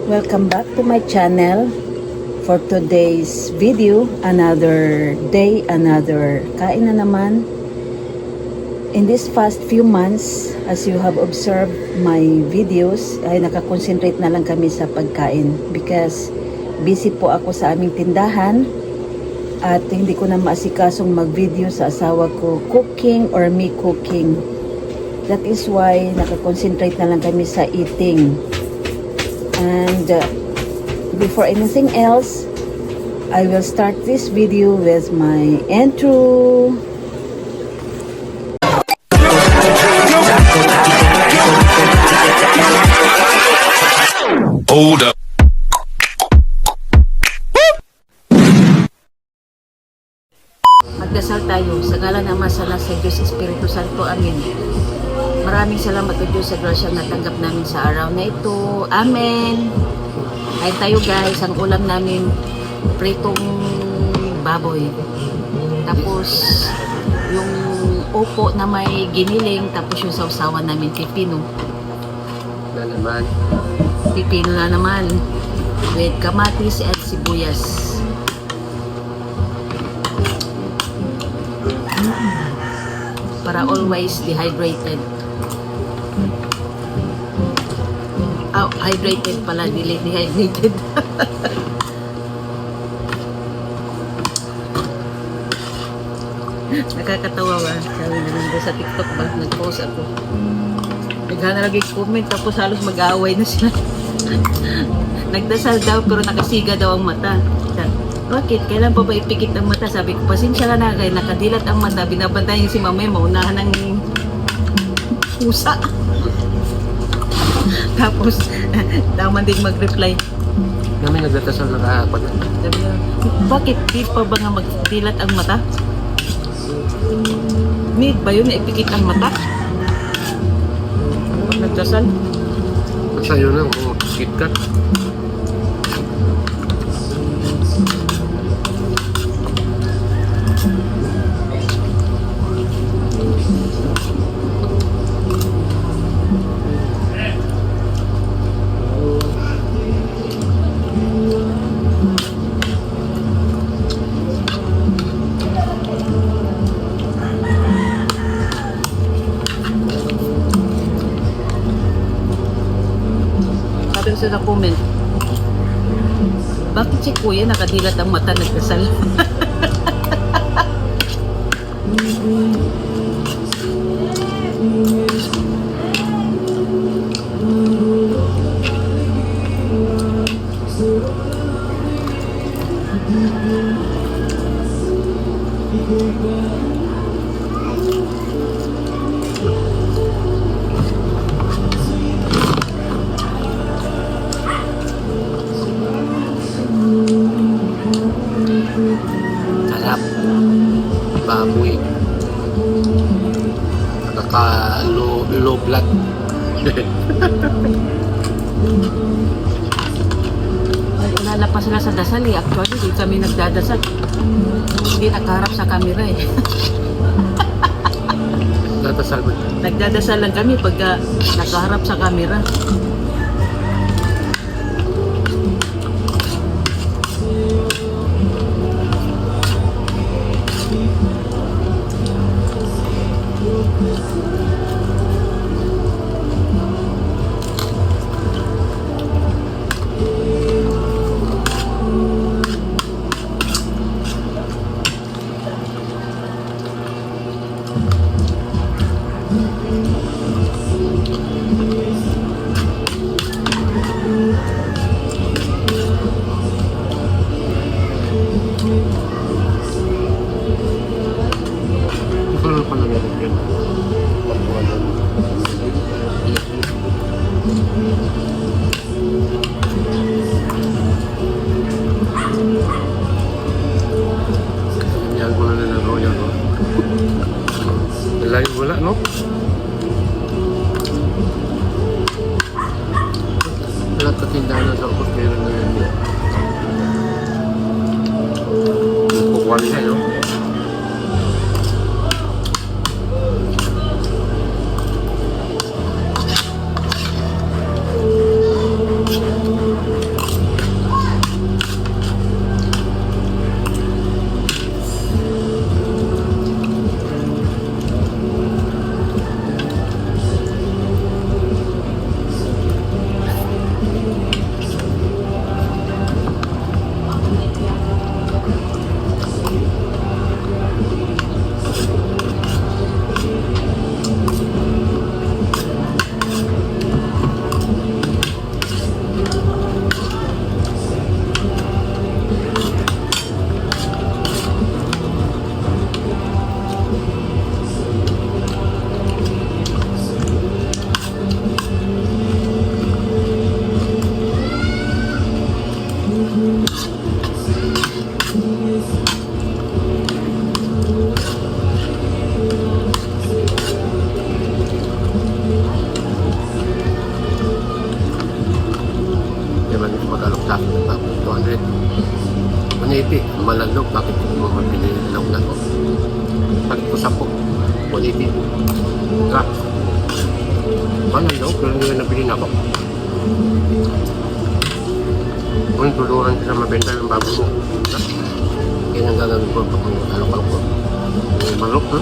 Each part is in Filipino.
Welcome back to my channel. For today's video, another day, another kain na naman. In this past few months, as you have observed my videos, ay nakakonsentrate na lang kami sa pagkain because busy po ako sa aming tindahan at hindi ko na maasikasong mag-video sa asawa ko cooking or me cooking. That is why nakakonsentrate na lang kami sa eating. And before anything else, I will start this video with my intro. Hold up. Magdasal tayo sa ngalan ng masala sa Diyos Espiritu Santo. Amen. Maraming salamat o Diyos sa grasyang natanggap namin sa araw na ito. Amen. Ay tayo guys, ang ulam namin pritong baboy. Tapos yung upo na may giniling, tapos yung sausawan namin pipino. Na naman. Pipino na naman with kamatis at sibuyas. Para always dehydrated. Hydrated pala, dili dehydrated. Nakakatawa ba? Sabi na nandun sa TikTok ba? Nag-post ako. Naghana lagi comment tapos halos mag-aaway na sila. Nagdasal daw pero nakasiga daw ang mata. Bakit? Kailan pa ba ipikit ang mata? Sabi ko, pasensya ka na kaya nakadilat ang mata. Binabantayan si Mamay, maunahan ng pusa. Tapos, daman din mag-reply. Kami nagdatasal na kahapon. Sabi niya, bakit di pa ba nga magdilat ang mata? Need ba yun na ipikit ang mata? Pag nagdasal? Sa'yo na kung KitKat. Sabi ko sa comment, bakit si Kuya nakadilat ang mata nagdasal? Sarap. Baboy. Nakaka-low blood. Wala pa sila sa dasal eh. Actually, di kami nagdadasal. Hindi nakaharap sa camera eh. Datasal mo. Nagdadasal lang kami pagka nakaharap sa camera. Ito na pala meron yun. Yan ko na nalaro yun. Layo wala, no? Lahat sa tindahan sa ukos meron na yun. Kukuha niya, no? mag-alok sa akin ng 200. 180, malalok, bakit ko mabili lang na ko? Bakit ko 10? 180. Ka? Malalok, pero hindi na nabili na ako. Kung tuluran sila mabenta yung baboy mo. Kaya nang gagawin ko pag alok-alok ko. Malok, no?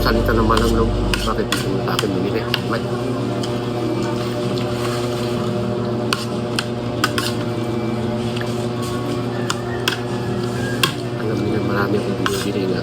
Salita ng malalok, bakit sa akin binili? Ba't? Alam niyo na marami akong binibili na.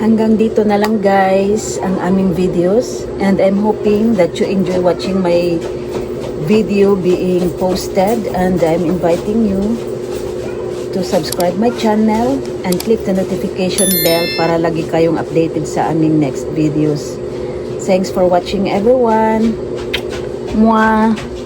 Hanggang dito na lang guys ang aming videos, and I'm hoping that you enjoy watching my video being posted, and I'm inviting you to subscribe my channel and click the notification bell para lagi kayong updated sa aming next videos. Thanks for watching everyone. Mwah!